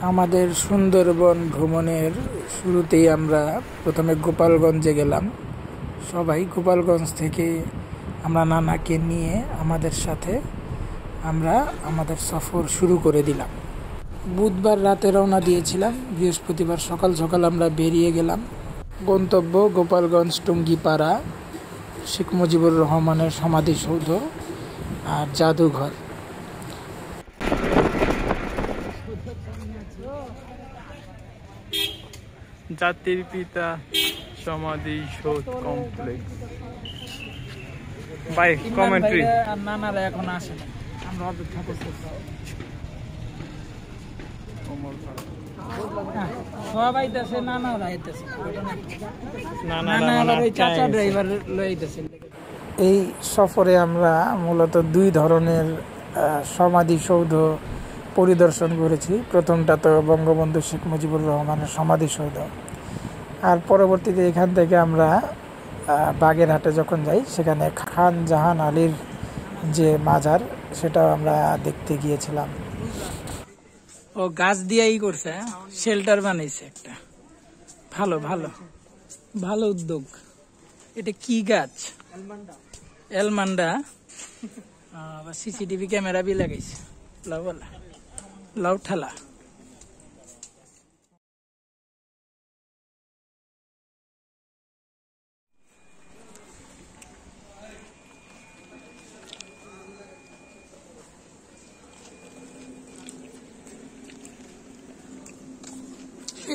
আমাদের সুন্দরবন ভ্রমণের শুরুতেই আমরা প্রথমে গোপালগঞ্জে গেলাম। সবাই গোপালগঞ্জ থেকে আমরা নানাকে নিয়ে আমাদের সাথে আমরা আমাদের সফর শুরু করে দিলাম। বুধবার রাতে রওনা দিয়েছিলাম, বৃহস্পতিবার সকাল সকাল আমরা বেরিয়ে গেলাম। গন্তব্য গোপালগঞ্জ টুঙ্গিপাড়া, শেখ মুজিবুর রহমানের সমাধিসৌধ আর জাদুঘর। জাতির পিতা সমাধিসৌধ কমপ্লেক্স। ভাই কমেন্ট্রি নানারা এখন আসে, আমরা অপেক্ষা করতেছি। সব আইতেছে, নানারা আইতেছে, নানারা ওই চাচা ড্রাইভার লইতেছে। এই সফরে আমরা মূলত দুই ধরনের সমাধিসৌধ পরিদর্শন করেছি। প্রথমটা তো বঙ্গবন্ধু শেখ মুজিবুর রহমানের সমাধিসৌধ, আর পরবর্তীতে এখান থেকে আমরা বাগেরহাটে যখন যাই সেখানে খান জাহান আলীর যে মাজার সেটাও আমরা দেখতে গিয়েছিলাম। ও গাছ দিয়েই করছে, শেল্টার বানাইছে একটা। ভালো ভালো ভালো উদ্যোগ। এটা কি গাছ? এলমান্ডা। সিসিটিভি ক্যামেরা বি লাগাইছে। লাউ ঠালা।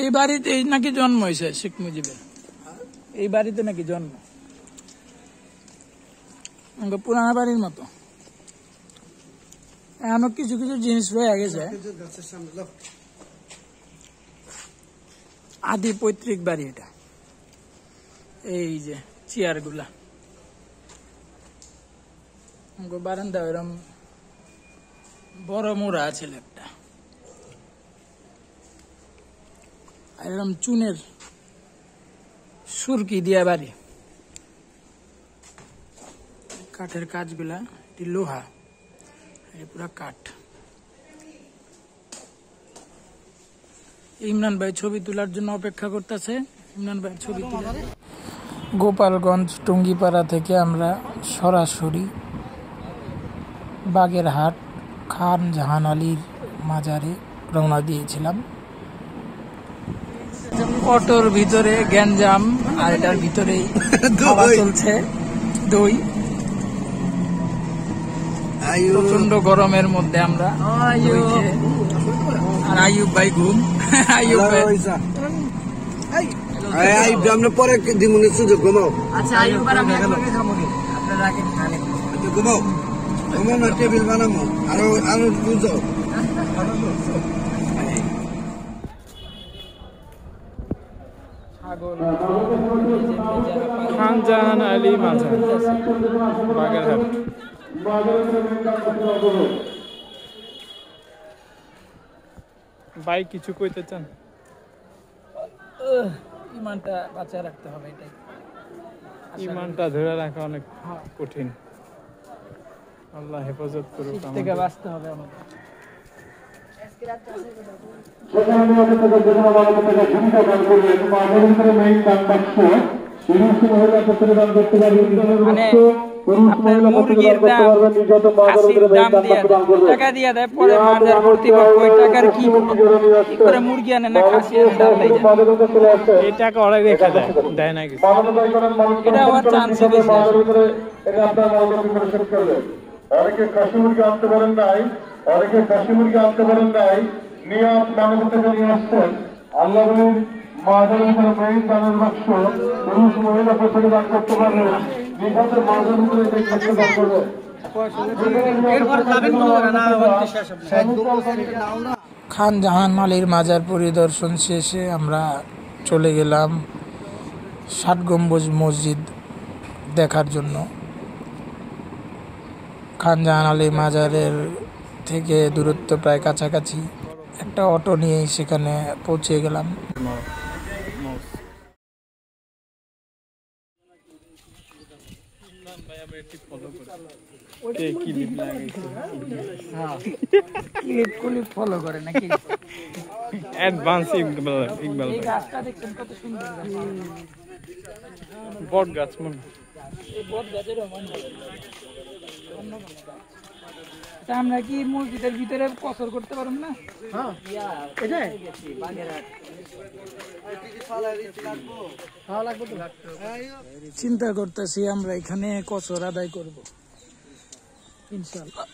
এই বাড়িতে নাকি জন্ম হয়েছে শেখ মুজিবের, এই বাড়িতে নাকি জন্ম, পুরানা বাড়ির মতো। এমন কিছু কিছু জিনিস রয়ে গেছে। আদি পৈতৃক বাড়ি এটা। এই যে চেয়ার গুলা, বারান্দা এরম বড় মোড়া আছে একটা, এরকম চুনের সুরকি দিয়া বাড়ি। কাঠের কাজগুলা, এটি লোহা, পুরা কাঠ। ইমরান ভাই ছবি তোলার জন্য অপেক্ষা করতেছে। ইমরান ভাই ছবি তুলে। গোপালগঞ্জ টুঙ্গিপাড়া থেকে আমরা সরাসরি বাগেরহাট খান জাহান আলীর মাজারে রওনা দিয়েছিলাম। অটোর ভিতরে গ্যাঞ্জাম, আর এটার ভিতরে খাওয়া চলছে দই। প্রচন্ড গরমের মধ্যে আমরা আর আইয়ুব ভাই ঘুম। আইয়ুব ভাই পরে দিমুনের সুযোগ ঘুমাও। আচ্ছা আইয়ুব ভাই আমরা আপনারা রাখেন, ঘুমাও ঘুমাও না, টেবিল বানাবো আরো আরো বুঝো। খান জাহান আলী মাজার, বাগেরহাট। ভাই কিছু কইতে চান? ইমানটা বাঁচায় রাখতে হবে, এটাই। ইমানটা ধরে রাখা অনেক কঠিন। আল্লাহ হেফাজত করুক। থেকে বাঁচতে হবে আমাদের। আপনার মুরগির দাম, খাসির দাম দিয়ে টাকা দিয়ে দেয়, পরে মাজার কর্তৃপক্ষ ওই টাকার কি করে মুরগি আনে না খাসি আনে, দাম দেয়। এই টাকা ওরাই রেখে দেয় না কিছু। এটা আমার চান্স বেশি। অনেকে খাসি মুরগি আনতে পারেন নাই, অনেকে খাসি মুরগি আনতে পারেন নাই, নিয়ত মানব থেকে নিয়ে আসছেন। আল্লাহ মাজারের উপরে মেইন দানের বাক্স পুরুষ মহিলা প্রত্যেকে দান করতে পারবে। নিহতের মাজার উপরে দান করবে। খান জাহান আলীর মাজার পরিদর্শন শেষে আমরা চলে গেলাম ৬০ গম্বুজ মসজিদ দেখার জন্য। খান জাহান আলী মাজারের থেকে দূরত্ব প্রায় কাছাকাছি। একটা অটো নিয়েই সেখানে পৌঁছে গেলাম। ক্লিপ লাগাইছে হ্যাঁ ক্লিপ ফলো করে নাকি অ্যাডভান্স ইকবাল এই গাছটা দেখছেন কত সুন্দর বট গাছ মনে এই বট গাছের তা আমরা কি মসজিদের ভিতরে কসর করতে পারব না? হ্যাঁ এটাই চিন্তা করতেছি আমরা এখানে কসর আদায় করব ইনশাআল্লাহ।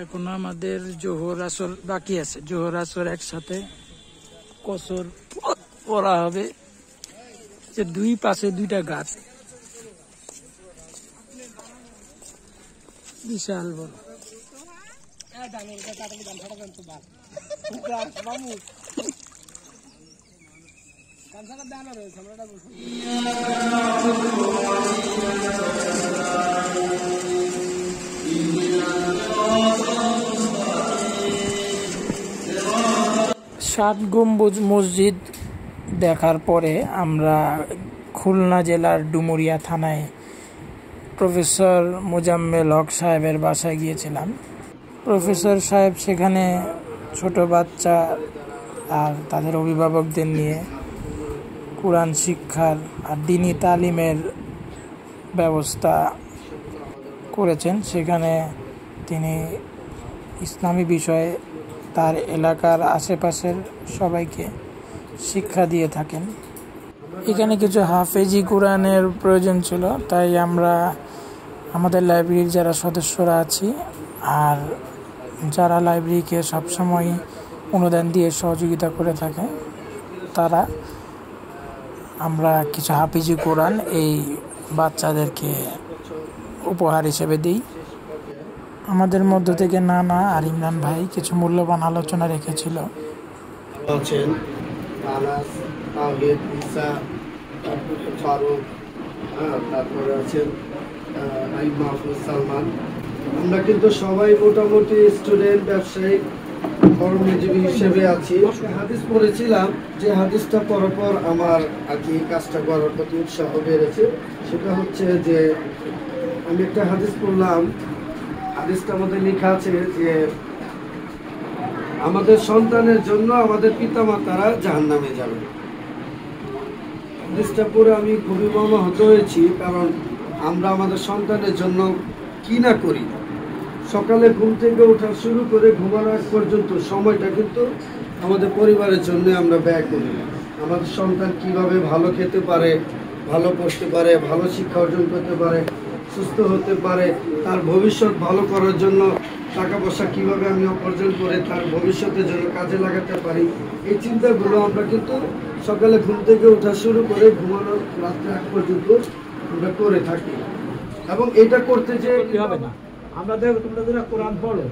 এখন আমাদের জোহর আসর বাকি আছে, জোহর আসর একসাথে কসর পড়া হবে। যে দুই পাশে দুইটা গাছ, বিশাল বড়। সাত গম্বুজ মসজিদ দেখার পরে আমরা খুলনা জেলার ডুমুরিয়া থানায় প্রফেসর মোজাম্মেল হক সাহেবের বাসায় গিয়েছিলাম। প্রফেসর সাহেব সেখানে ছোট বাচ্চা আর তাদের অভিভাবকদের নিয়ে কোরআন শিক্ষার আর দ্বীনি তালিমের ব্যবস্থা করেছেন। সেখানে তিনি ইসলামী বিষয়ে তার এলাকার আশেপাশের সবাইকে শিক্ষা দিয়ে থাকেন। এখানে কিছু হাফেজি কোরআনের প্রয়োজন ছিল, তাই আমরা আমাদের লাইব্রেরির যারা সদস্যরা আছি আর যারা লাইব্রেরিকে সবসময় অনুদান দিয়ে সহযোগিতা করে থাকে, তারা আমরা কিছু হাফেজি কোরআন এই বাচ্চাদেরকে উপহার হিসেবে দিই। আমাদের মধ্য থেকে নানা আর ইমরান ভাই কিছু মূল্যবান আলোচনা রেখেছিল। আছেন আনাস, তাওহীদ, ঈসা, তারপরে ফারুক, তারপরে আছেন আইব মাহফুজ, সালমান। আমরা কিন্তু সবাই মোটামুটি স্টুডেন্ট, ব্যবসায়ী, কর্মজীবী হিসেবে আছি। হাদিস পড়েছিলাম, যে হাদিসটা পড়ার পর আমার আর কি কাজটা করার প্রতি উৎসাহ বেড়েছে। সেটা হচ্ছে যে আমি একটা হাদিস পড়লাম, হাদিসটার মধ্যে লেখা আছে যে আমাদের সন্তানের জন্য আমাদের পিতামাতারা জাহান্নামে যাবে। হাদিসটা পড়ে আমি খুবই মর্মাহত হয়েছি, কারণ আমরা আমাদের সন্তানের জন্য কি না করি। সকালে ঘুম থেকে ওঠা শুরু করে ঘুমানো আগ পর্যন্ত সময়টা কিন্তু আমাদের পরিবারের জন্য আমরা ব্যয় করি। আমাদের সন্তান কিভাবে ভালো খেতে পারে, ভালো পড়তে পারে, ভালো শিক্ষা অর্জন করতে পারে, সুস্থ হতে পারে, তার ভবিষ্যৎ ভালো করার জন্য টাকা পয়সা কীভাবে আমি অর্জন করে তার ভবিষ্যতের জন্য কাজে লাগাতে পারি, এই চিন্তাগুলো আমরা কিন্তু সকালে ঘুম থেকে ওঠা শুরু করে ঘুমানোর রাত্রে আগ পর্যন্ত আমরা করে থাকি। এবং এটা করতে যে হবে না, আমরা দেখো তোমরা যারা কোরআন পড়ো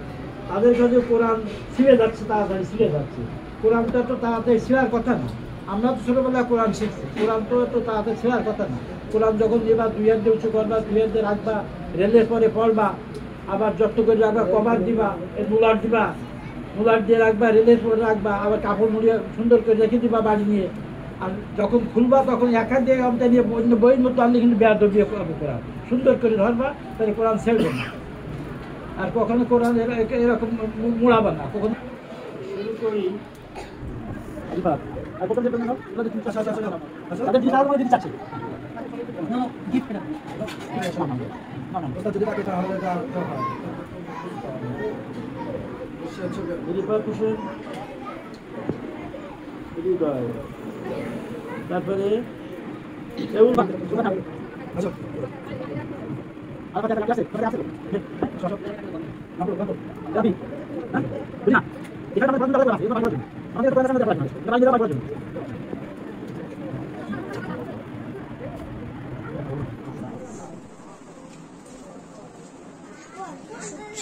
তাদের কাছে কোরআন ছিঁড়ে যাচ্ছে, তাড়াতাড়ি ছিঁড়ে যাচ্ছে। কোরআনটা তো তাড়াতাড়ি ছিঁড়ার কথা না। আমরা তো ছোটোবেলায় কোরআন শিখছি, কোরআন তো তাড়াতাড়ি ছিঁড়ার কথা না। কোরআন যখন যেবা 2 হাত দিয়ে উঁচু করবা, 2 হাত দিয়ে রাখবা, রেলের পরে পড়বা, আবার যত্ন করে রাখবা, কভার দিবা, মুলার দিবা, মুলার দিয়ে রাখবা, রেলের পরে রাখবা, আবার কাপড় মুড়িয়ে সুন্দর করে রেখে দিবা বাড়ি নিয়ে। আর যখন খুলবা তখন এক হাত দিয়ে আমটা নিয়ে অন্য বইয়ের মতো আনলে কিন্তু বেয়াদবিয়ে করবে। কোরআন সুন্দর করে ধরবা, তাহলে কোরআন ছেড়বে না। আর কখনো কোরআন এরকম মুড়াবা না। কখনো শুরু করি তারপরে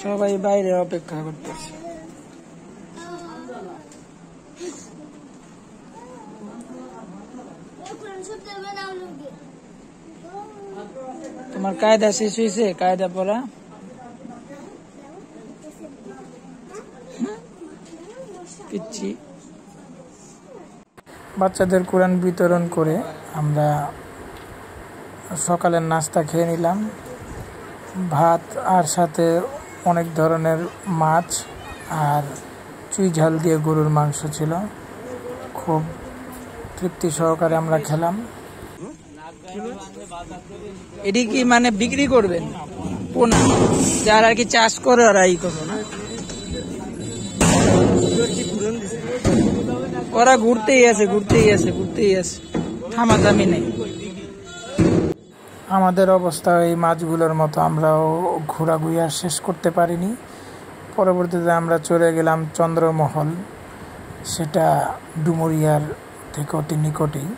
সবাই বাইরে অপেক্ষা করতেছে। তোমার কায়দা শেষ হয়েছে? কায়দা পড়া পিচ্ছি। বাচ্চাদের কোরআন বিতরণ করে আমরা সকালের নাস্তা খেয়ে নিলাম। ভাত আর সাথে অনেক ধরনের মাছ আর চুই ঝাল দিয়ে গরুর মাংস ছিল। খুব তৃপ্তি সহকারে আমরা খেলাম। এটি কি মানে বিক্রি করবেন? পোনা যারা আর কি চাষ করে ওরা ই করবো না, ওরা ঘুরতেই আছে থামাথামি নেই। আমাদের অবস্থা এই মাছগুলোর মতো, আমরাও ঘোরাঘুরি আর শেষ করতে পারিনি। পরবর্তীতে আমরা চলে গেলাম চন্দ্রমহল, সেটা ডুমুরিয়ার থেকে অতি নিকটেই।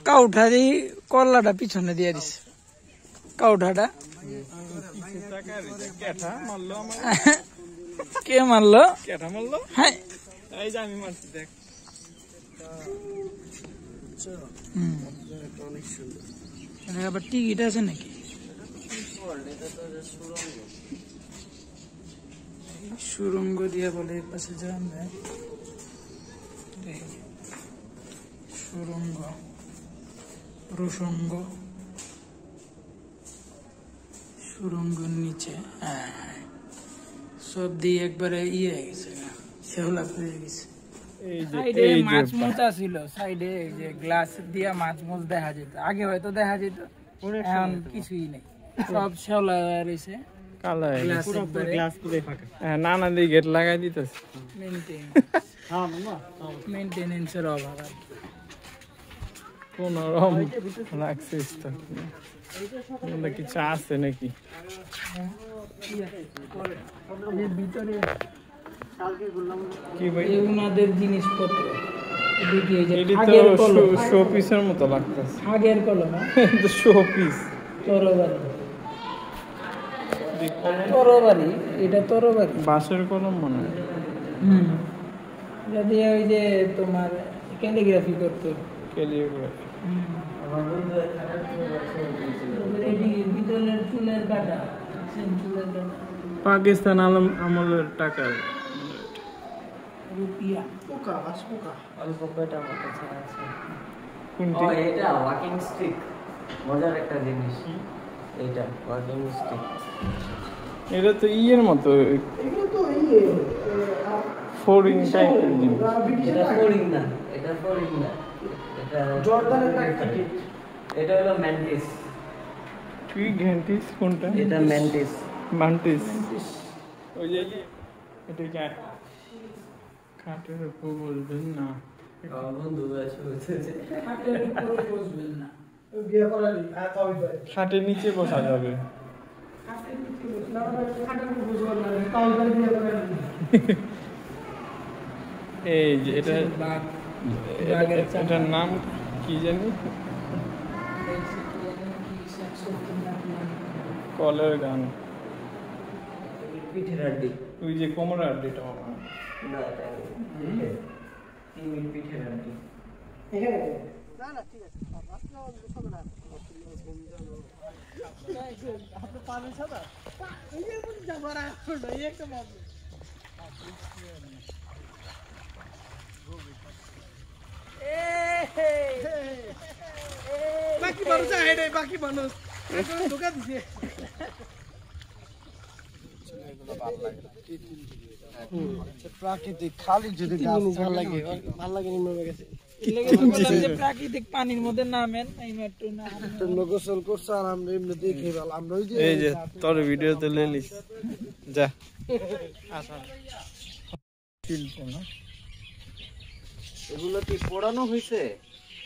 কাউঠারি করলাটা পিছনে দিয়ে দিছে, কাউঠাটা কে মারলো? হ্যাঁ আবার টিকিট আছে নাকি? সুরঙ্গ দিয়ে বলে পাশে যান, সুরঙ্গ প্রসঙ্গ সুরঙ্গের নিচে সব দিয়ে একবারে ইয়ে হয়ে গেছে, শেওলা হয়ে গেছে। সাইডে মাছ মোচা ছিল, সাইডে যে গ্লাস দিয়া মাছ মোচ দেখা যেত, আগে হয়তো দেখা যেত, এখন কিছুই নেই, সব শেওলা রয়েছে, নানা দিয়ে গেট লাগাই দিতেছে। মেনটেনেন্সের অভাব আর কোন রকম লাগছে কিছু আছে নাকি ভিতরে কি ভাই? ওনাদের জিনিসপত্র শো পিসের মতো লাগতেছে। আগের কলম শো পিস, তরবারি, এটা তরবারি বাঁশের কলম মনে হয়। যদি ওই যে তোমার ক্যালিগ্রাফি করতো, ক্যালিগ্রাফি। ভিতরের চুলের কাটা, পাকিস্তান আমলের টাকা, রুপিয়া। অল্প কয়টা আমার কাছে আছে। কোনটি? এটা ওয়াকিং স্টিক, মজার একটা জিনিস। এটা ওয়াকিং স্টিক, এটা তো ইয়ের মতো, ফোরিং টাইপের জিনিস। এটা ফোরিং না, এটা ফোরিং না, এটা জর্দানের টাকা। এটা হলো ম্যান্টিস। তুই ঘ্যান্টিস কোনটা? এটা ম্যান্টিস। মান্টিস ওই যে এটা কি খাটের উপর বলবেন না? বন্ধু আছে বলতেছে খাটের উপর বসবেন না, বিয়ে করালি আর কবি ভাই খাটের নিচে বসা যাবে। খাটের নিচে বসবেন না, খাটের উপর বসবেন না, কবি ভাই বিয়ে করালি। এই যে এটা, বাঘ, এটার নাম কি জানি, কলের গান, পিঠের হাড্ডি। ওই যে কোমর আড্ডিটা না এটা তিমির পিঠের হাড্ডি। এখানে আপনি পাবেন সাদা এই যে যাবার এই একটা মাছ বাকি মানুষ আইডে, বাকি মানুষ ঢোকা দিছে। প্রাকৃতিক খালি যদি গাছ ভালো লাগে, ভালো লাগে নিমে গেছে প্রাকৃতিক পানির মধ্যে নামেন, গোসল করছে আর আমরা এমনি দেখে ভালো, আমরা ওই যে এই যে তোর ভিডিও তো লেলিস যা এগুলো কি পোড়ানো হয়েছে?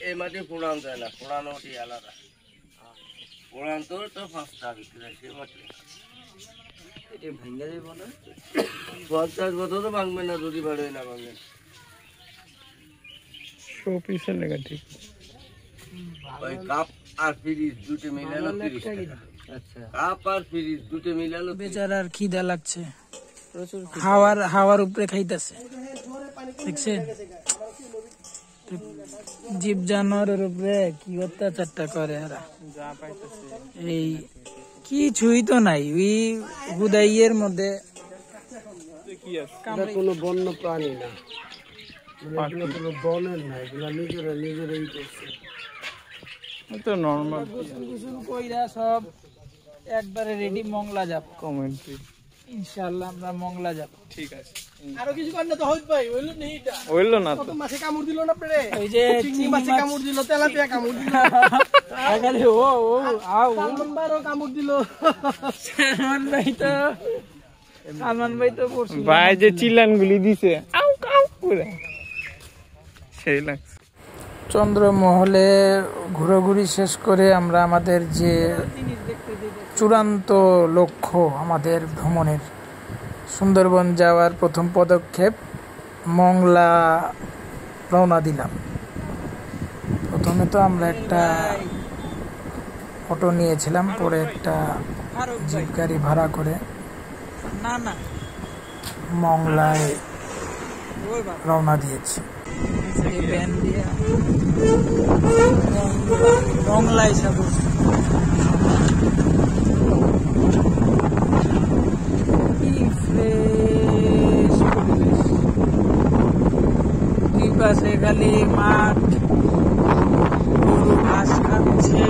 এই মাটি পোড়ান যায় না, পোড়ানো মাটি আলাদা, পোড়ান তো 5 টাকা বিক্রি হয়, সে মাটি এটা ভেঙে যাবে না? 50 বছর তো ভাঙবে না, যদি বাড়ে না ভাঙবে। শো পিসের লেখা ঠিক। ওই কাপ আর ফ্রিজ দুটো মিলালো 30 টাকা। আচ্ছা, কাপ আর ফ্রিজ দুটো মিলালো। বেচারার খিদা লাগছে, প্রচুর হাওয়ার উপরে খাইতেছে, দেখছেন জীব জানোয়ারের উপরে কি অত্যাচারটা করে এরা। এই কিছুই তো নাই, ওই হুদাইয়ের মধ্যে কি আছে? এটা কোনো বন্য প্রাণী না, মানে এগুলো কোনো বনের না, এগুলো নিজেরাই করছে। তো নরমাল গোসল কইরা সব একবারে রেডি মংলা যাব। কমেন্ট্রি ইনশাআল্লাহ আমরা মংলা যাব। ঠিক আছে। আরো কিছু করলে তো হইত ভাই, হইল না এটা। হইল না তো। কত মাছে কামড় দিল না পড়ে, এই যে চিংড়ি মাছে কামড় দিল, তেলাপিয়া কামড় দিল, আগালে ও আও সালমানবারও কামড় দিল। সালমান ভাই তো পড়ছিল। ভাই যে চিল্লানগুলি দিছে আউ আউ করে সেই লাগছে। চন্দ্রমহলে ঘোরাঘুরি শেষ করে আমরা আমাদের যে চূড়ান্ত লক্ষ্য আমাদের ভ্রমণের, সুন্দরবন যাওয়ার প্রথম পদক্ষেপ মংলা রওনা দিলাম। প্রথমে তো আমরা একটা অটো নিয়েছিলাম, পরে একটা জিপ গাড়ি ভাড়া করে মংলায় রওনা দিয়েছি। মংলায় যাব। দুই পাশে খালি মাঠ, গরু ঘাস খাচ্ছে,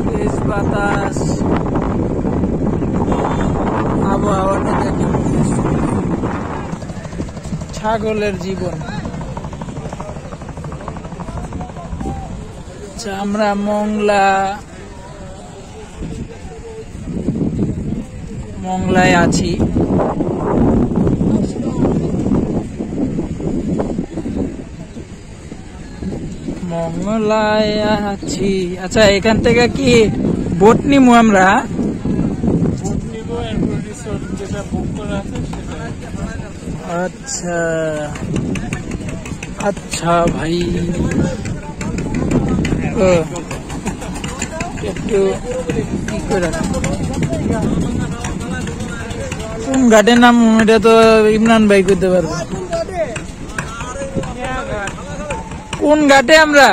বেশ বাতাস, আবহাওয়াটা দেখে ছাগলের জীবন। আচ্ছা, আমরা মংলায় আছি। মংলায় আছি। আচ্ছা, এখান থেকে কি বোট নিবো আমরা? যেটা বুক করা আছে সেটা। আচ্ছা আচ্ছা ভাই, একটু কি করে কোন ঘাটে নাম এটা তো ইমরান ভাই করতে পারবো। কোন ঘাটে আমরা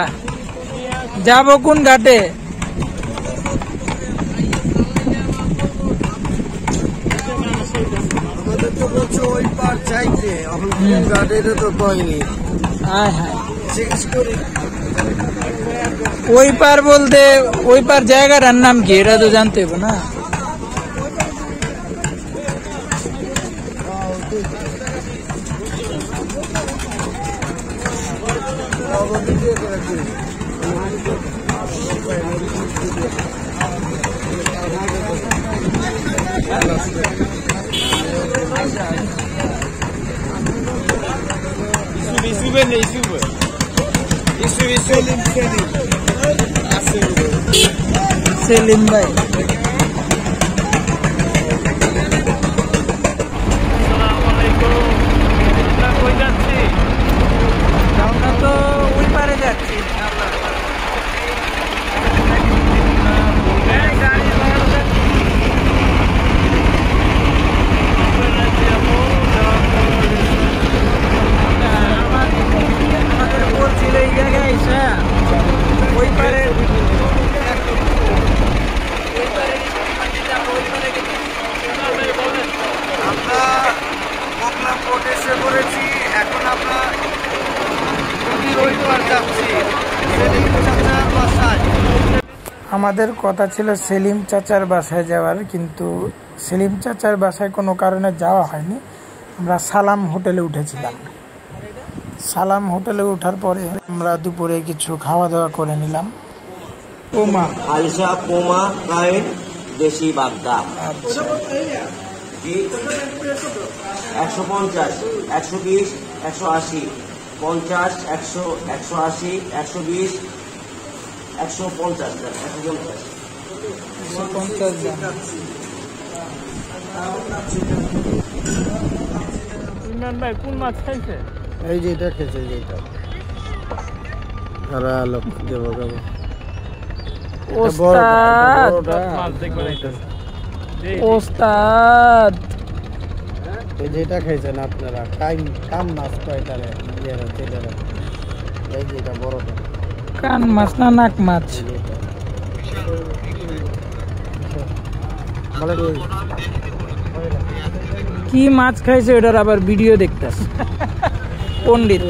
যাব? কোন ঘাটে? আমাদের তো বলছে ওই পার চাইতে, এখন কোন ঘাট এটা তো কয়নি, হ্যাঁ হ্যাঁ, জিজ্ঞেস করি। ওই পার বলতে ওই পার জায়গাটার নাম কি এটা তো জানতে হবে না? সেলিম ভাই, আমরা তো ওই পারে যাচ্ছি। আমাদের বলছিল এই জায়গায় এসে ওই পারে আমরা মোগলা পোর্ট এসে পড়েছি, এখন আমরা নদীর ওই পার যাচ্ছি, সেলিম চাচার বাসায়। আমাদের কথা ছিল সেলিম চাচার বাসায় যাওয়ার, কিন্তু সেলিম চাচার বাসায় কোনো কারণে যাওয়া হয়নি। আমরা সালাম হোটেলে উঠেছিলাম। সালাম হোটেলে ওঠার পরে আমরা দুপুরে কিছু খাওয়া দাওয়া করে নিলাম। পোমা আলসা পোমা কায়েন দেশি বাগদা 150, 120, 180, 50, 100, 180, 120, 150, 150 গ্রাম। ইমরান ভাই কোন মাছ খাইছে? এই যে এটা খেয়েছে, যেটা আর আলো দেবো কেমন ওস্তাদ মাছ দেখবেন এটা। ওস্তাদ এই যেটা খেয়েছেন আপনারা, কান মাছ কয়টারে এই যে এটা বড়টা, কান মাছ না নাক মাছ? কি মাছ খাইছে ওটার আবার ভিডিও দেখতাস পণ্ডিত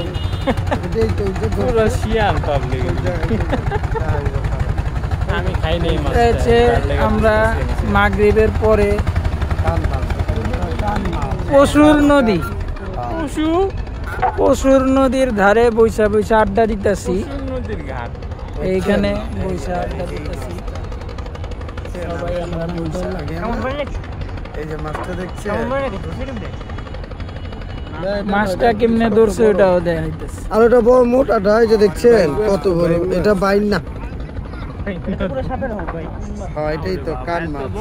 আমি খাই নাই মাছ। আমরা মাগরিবের পরে পশুর নদীর ধারে বৈশা বৈশা আড্ডা দিতেছি। নদীর ঘাট এইখানে বৈশা আড্ডা দিতেছি সবাই আমরা বৈশা। এই যে মাছটা দেখছেন, মাছটা কেমনে ধরছে ওটাও দেখাইতেছে। আর ওটা বড় মোটাটা, এই যে দেখছেন কত বড়, এটা বাইন না। হ্যাঁ এটাই তো কান মাছ।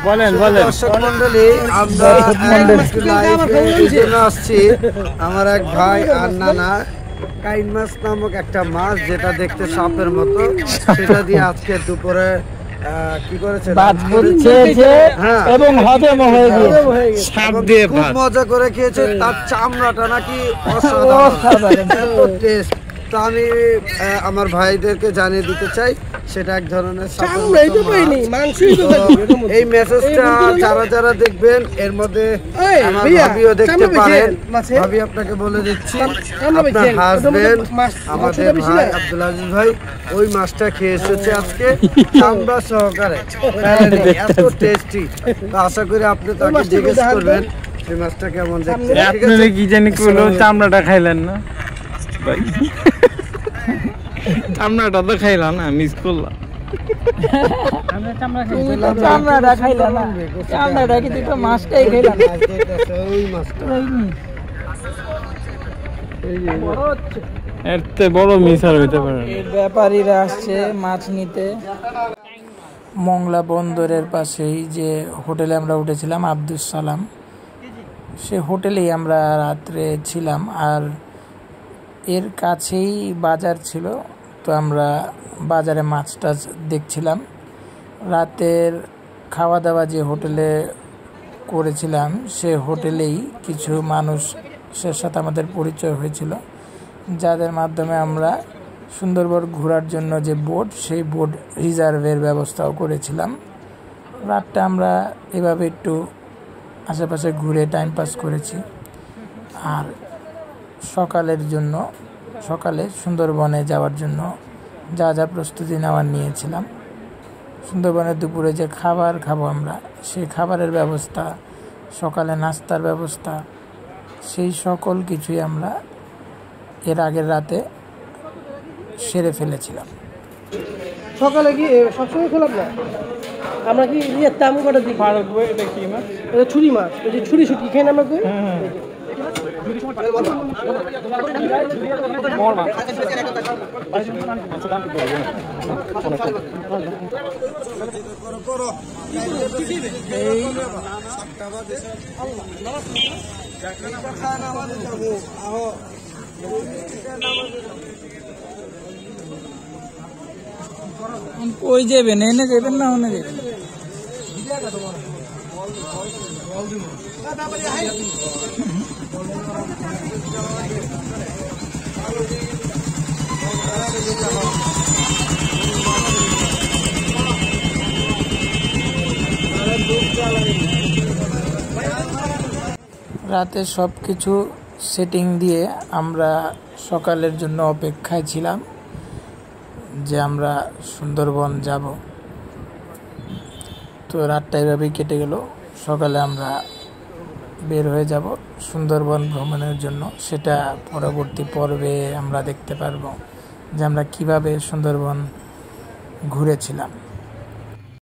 বলেন দর্শক মন্ডলী, আমরা লাইভে এই জন্য আসছি, আমার এক ভাই আর নানা কাইন মাছ নামক একটা মাছ, যেটা দেখতে সাপের মতো, সেটা দিয়ে আজকে দুপুরে কি করেছে হ্যাঁ, এবং হজম হয়ে গিয়েছে। খুব মজা করে খেয়েছে। তার চামড়াটা নাকি অসাধারণ, এত টেস্ট। তো আমি আমার ভাইদেরকে জানিয়ে দিতে চাই, সেটা এক ধরনের এই মেসেজটা যারা যারা দেখবেন, এর মধ্যে আমার ভাবিও দেখতে পারেন। ভাবি আপনাকে বলে দিচ্ছি, আপনার হাজবেন্ড আমাদের ভাই আব্দুল আজিজ ভাই ওই মাছটা খেয়ে এসেছে আজকে চামড়া সহকারে, এত টেস্টি। তো আশা করি আপনি তাকে জিজ্ঞেস করবেন এই মাছটা কেমন দেখতে। আপনারা কি জানি কইলো চামড়াটা খাইলেন না ভাই? চামড়াটা তো খাইলাম না, মিস করলাম। চামড়াটা খাইলাম না, চামড়াটা কিন্তু তো মাছটাই খাইলাম। ওই মাছটা এর থেকে বড় মিস আর হইতে পারে না। এই ব্যাপারীরা আসছে মাছ নিতে। মংলা বন্দরের পাশেই যে হোটেলে আমরা উঠেছিলাম আব্দুস সালাম, সে হোটেলেই আমরা রাত্রে ছিলাম। আর এর কাছেই বাজার ছিল, তো আমরা বাজারে মাছ টাছ দেখছিলাম। রাতের খাওয়া দাওয়া যে হোটেলে করেছিলাম, সে হোটেলেই কিছু মানুষের সাথে আমাদের পরিচয় হয়েছিল, যাদের মাধ্যমে আমরা সুন্দরবন ঘোরার জন্য যে বোট, সেই বোট রিজার্ভের ব্যবস্থাও করেছিলাম। রাতটা আমরা এভাবে একটু আশেপাশে ঘুরে টাইম পাস করেছি। আর সকালে সুন্দরবনে যাওয়ার জন্য যা যা প্রস্তুতি নেওয়ার নিয়েছিলাম, সুন্দরবনে দুপুরে যে খাবার খাবো আমরা, সেই খাবারের ব্যবস্থা, সকালে নাস্তার ব্যবস্থা, সেই সকল কিছুই আমরা এর আগের রাতে সেরে ফেলেছিলাম। সকালে কি সবসময় খোলাম না? আমরা কি দাম কটা দিই? এটা কি মাছ? এটা ছুরি মাছ, ওই যে ছুরি শুকি খেয়ে আমরা কই। ওই যাবেন, এনে যাবেন না ওনে যাবেন? রাতে সব কিছু সেটিং দিয়ে আমরা সকালের জন্য অপেক্ষায় ছিলাম যে আমরা সুন্দরবন যাব। তো রাতটা এভাবেই কেটে গেল। সকালে আমরা বের হয়ে যাব সুন্দরবন ভ্রমণের জন্য। সেটা পরবর্তী পর্বে আমরা দেখতে পারবো যে আমরা কিভাবে সুন্দরবন ঘুরেছিলাম।